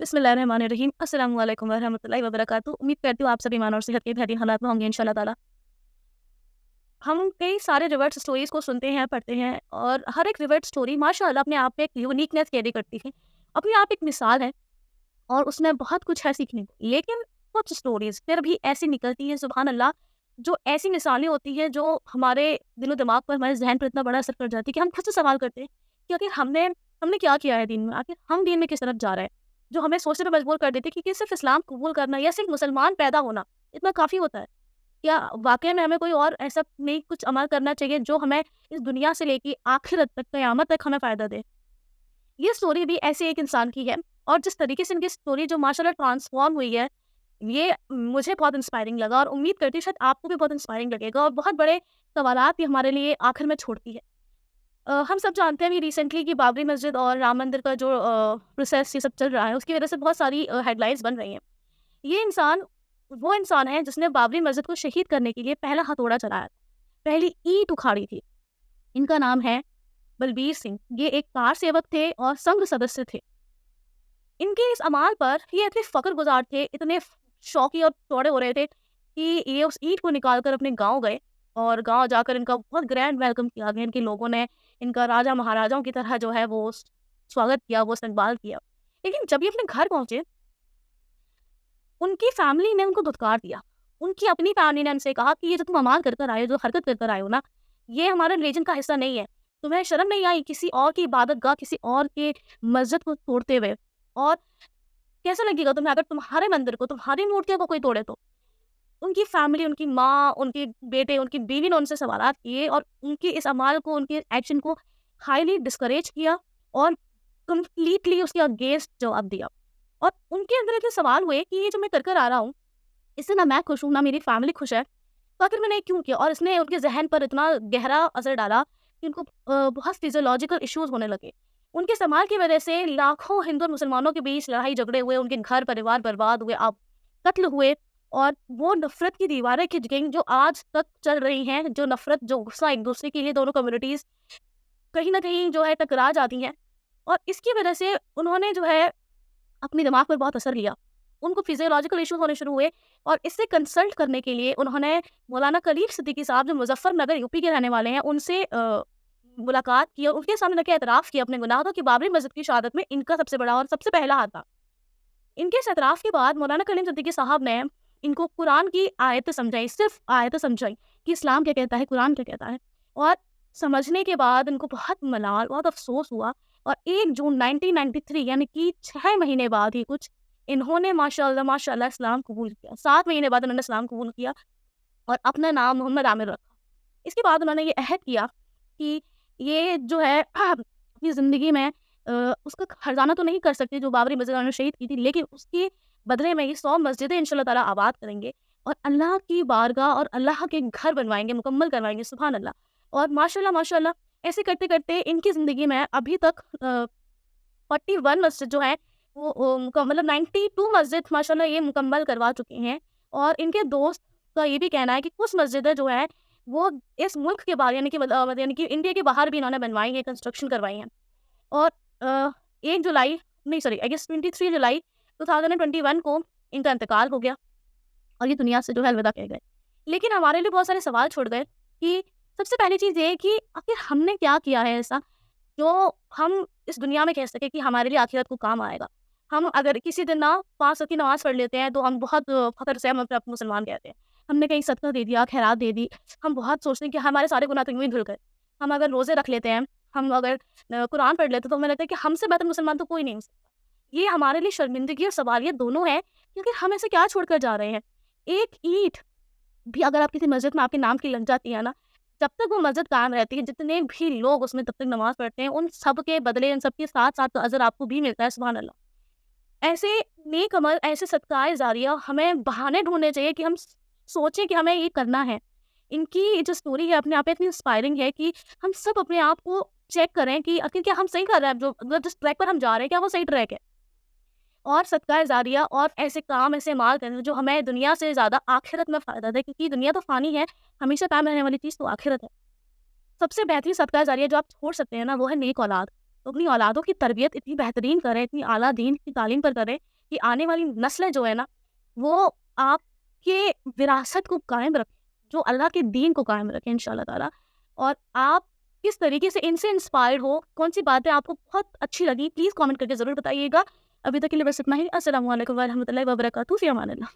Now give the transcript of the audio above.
बिस्मिल्लाहिर्रहमानिर्रहीम। अस्सलाम वालेकुम वरहमतुल्लाहि वबरकातुहू। उम्मीद करती हूँ आप सभी ईमान और सेहत के बेहतरीन हालात में होंगे इंशाल्लाह ताला। हम कई सारे रिवर्स स्टोरीज़ को सुनते हैं, पढ़ते हैं और हर एक रिवर्स स्टोरी माशाअल्लाह अपने आप में एक यूनिकनेस कैरी करती है। अपने आप एक मिसाल है और उसमें बहुत कुछ है सीखने को। लेकिन कुछ स्टोरीज़ फिर भी ऐसी निकलती हैं सुभान अल्लाह, जो ऐसी मिसालें होती हैं जो हमारे दिलो-दिमाग पर, हमारे ज़हन पर इतना बड़ा असर कर जाती है कि हम खुद से सवाल करते हैं कि आखिर हमने हमने क्या किया है दीन में? आखिर हम दीन में किस तरफ जा रहे हैं? जो हमें सोचने पे मजबूर कर देती है कि सिर्फ़ इस्लाम कबूल करना या सिर्फ़ मुसलमान पैदा होना इतना काफ़ी होता है। क्या वाक़ई में हमें कोई और ऐसा नहीं कुछ अमल करना चाहिए जो हमें इस दुनिया से लेके आखिरत तक, क़यामत तक हमें फ़ायदा दे? ये स्टोरी भी ऐसे एक इंसान की है और जिस तरीके से इनकी स्टोरी जो माशाल्लाह ट्रांसफ़ॉर्म हुई है, ये मुझे बहुत इंस्पायरिंग लगा और उम्मीद करती हूँ शायद आपको भी बहुत इंस्पायरिंग लगेगा और बहुत बड़े सवालात भी हमारे लिए आखिर में छोड़ती है। हम सब जानते हैं अभी रिसेंटली कि बाबरी मस्जिद और राम मंदिर का जो प्रोसेस ये सब चल रहा है, उसकी वज़ह से बहुत सारी हेडलाइन्स बन रही हैं। ये इंसान वो इंसान है जिसने बाबरी मस्जिद को शहीद करने के लिए पहला हथौड़ा चलाया, पहली ईंट उखाड़ी थी। इनका नाम है बलबीर सिंह। ये एक कार सेवक थे और संघ सदस्य थे। इनके इस अमाल पर ये इतने फ़ख्र-गुज़ार थे, इतने शौकी और चौड़े हो रहे थे कि ये उस ईंट को निकाल कर अपने गाँव गए और गाँव जाकर इनका बहुत ग्रैंड वेलकम किया गया। इनके लोगों ने इनका राजा-महाराजाओं की तरह जो है वो स्वागत किया, वो इस्तकबाल किया। लेकिन जब ये अपने घर पहुँचे, उनकी फैमिली ने उनको धुतकार दिया। उनकी अपनी फैमिली ने उनसे कहा कि ये जो तुम अमाल कर कर आए हो, जो हरकत कर कर आए हो ना, ये हमारे रिलीजन का हिस्सा नहीं है। तुम्हें शर्म नहीं आई किसी और की इबादतगाह, किसी और के मस्जिद को तोड़ते हुए? और कैसा लगेगा तुम्हें अगर तुम्हारे मंदिर को, तुम्हारी मूर्तियों को कोई तोड़े तो? उनकी फैमिली, उनकी माँ, उनके बेटे, उनकी बीवी ने उनसे सवालात किए और उनके इस अमाल को, उनके एक्शन को हाईली डिस्करेज किया और कंप्लीटली उसके अगेंस्ट जवाब दिया। और उनके अंदर इतने सवाल हुए कि ये जो मैं कर कर आ रहा हूँ, इससे ना मैं खुश हूँ, ना मेरी फैमिली खुश है, तो आखिर मैंने ये क्यों किया? और इसने उनके ज़हन पर इतना गहरा असर डाला कि उनको बहुत फिज़ियोलॉजिकल इश्यूज़ होने लगे। उनके समाज की वजह से लाखों हिंदू और मुसलमानों के बीच लड़ाई-झगड़े हुए, उनके घर-परिवार बर्बाद हुए, कत्ल हुए और वो नफ़रत की दीवारें खिंच गईं जो आज तक चल रही हैं, जो नफ़रत, जो गुस्सा एक-दूसरे के लिए दोनों कम्युनिटीज़ कहीं न कहीं जो है टकरा जाती हैं। और इसकी वजह से उन्होंने जो है अपने दिमाग पर बहुत असर लिया। उनको फिज़ियोलॉजिकल इश्यूज़ होने शुरू हुए और इससे कंसल्ट करने के लिए उन्होंने मौलाना कलीम सिद्दीकी साहब जो मुज़फ्फ़रनगर यूपी के रहने वाले हैं, उनसे मुलाकात की और उनके सामने जाके एतराफ़ किया अपने गुनाह का कि बाबरी मस्जिद की शहादत में इनका सबसे बड़ा और सबसे पहला हाथ था। इनके इस एतराफ़ के बाद मौलाना कलीम सिद्दीकी साहब ने इनको कुरान की आयतें समझाई, सिर्फ़ आयतें समझाई कि इस्लाम क्या कहता है, कुरान क्या कहता है। और समझने के बाद इनको बहुत मलाल, बहुत अफ़सोस हुआ और 1 जून 1993 यानी कि 6 महीने बाद ही कुछ इन्होंने माशाअल्लाह माशाअल्लाह इस्लाम कबूल किया। 7 महीने बाद उन्होंने इस्लाम कबूल किया और अपना नाम मोहम्मद आमिर रखा। इसके बाद उन्होंने ये अहद किया कि ये जो है अपनी ज़िंदगी में उसका खजाना तो नहीं कर सकते जो बाबरी मस्जिद उन्होंने शहीद की थी, लेकिन उसके बदले में ये 100 मस्जिदें इंशाअल्लाह ताला आबाद करेंगे और अल्लाह की बारगाह और अल्लाह के घर बनवाएँगे, मुकम्मल करवाएँगे, सुभान अल्लाह। और माशाअल्लाह माशाअल्लाह ऐसे करते-करते इनकी ज़िंदगी में अभी तक 41 मस्जिद जो है वो मतलब 92 मस्जिद माशाअल्लाह ये मुकम्मल करवा चुके हैं। और इनके दोस्त का ये भी कहना है कि कुछ मस्जिदें जो है वो इस मुल्क के बाहर यानी कि इंडिया के बाहर भी इन्होंने बनवाई है, कंस्ट्रक्शन करवाई हैं। और 1 जुलाई नहीं सॉरी आई गेस 23 जुलाई 2021 को इनका इंतकाल हो गया और ये दुनिया से जो है अलविदा कह गए। लेकिन हमारे लिए बहुत सारे सवाल छूट गए कि सबसे पहली चीज़ ये है कि आखिर हमने क्या किया है ऐसा जो हम इस दुनिया में कह सकें कि हमारे लिए आखिरत को काम आएगा। हम अगर किसी दिन ना 5 वक़्त की नमाज़ पढ़ लेते हैं तो हम बहुत फ़ख्र से हम अपने आप को मुसलमान कहते हैं। हमने कहीं सदका दे दिया, खैरात दे दी, हम बहुत सोचते हैं कि हमारे सारे गुनाह तो यूँ ही धुल गए। हम अगर रोज़े रख लेते हैं, हम अगर कुरान पढ़ लेते हैं तो हमें लगता है कि हमसे बेहतर मुसलमान तो कोई नहीं हो सकता। ये हमारे लिए शर्मिंदगी और सवालियत दोनों है क्योंकि हम ऐसे क्या छोड़ कर जा रहे हैं। एक ईंट भी अगर आप किसी मस्जिद में आपके नाम की लग जाती है ना, जब तक वो मस्जिद कायम रहती है, जितने भी लोग उसमें तब तक नमाज़ पढ़ते हैं, उन सब के बदले, उन सब के साथ-साथ तो अज़र आपको भी मिलता है, सुभान अल्लाह। ऐसे नेक अमल, ऐसे सदकाए ज़ारिया हमें बहाने ढूँढने चाहिए कि हम सोचें कि हमें ये करना है। इनकी ये जो स्टोरी है अपने आप में इतनी इंस्पायरिंग है कि हम सब अपने आप को चेक करें कि आखिर क्या हम सही कर रहे हैं, जो मतलब जिस ट्रैक पर हम जा रहे हैं, क्या वो सही ट्रैक है? और सदका ज़ारिया और ऐसे काम, ऐसे माल करने जो हमें दुनिया से ज़्यादा आखिरत में फ़ायदा दे क्योंकि दुनिया तो फ़ानी है, हमेशा कायम रहने वाली चीज़ तो आखिरत है। सबसे बेहतरीन सदका ज़ारिया जो आप छोड़ सकते हैं ना, वो है नेक औलाद। तो अपनी औलादों की तरबियत इतनी बेहतरीन करें, इतनी आला दीन की तालीम पर करें کہ آنے والی نسلیں جو ہے نا وہ آپ کے وراثت کو قائم رکھیں، جو اللہ کے دین کو قائم رکھیں انشاءاللہ تعالیٰ. اور آپ کس طریقے سے ان سے انسپائر ہو، کون سی باتیں آپ کو بہت اچھی لگی، پلیز کامنٹ کر کے ضرور بتائیے گا. ابھی تک کے لیے بس اتنا ہی. السلام علیکم ورحمۃ اللہ وبرکاتہ. فی امان اللہ.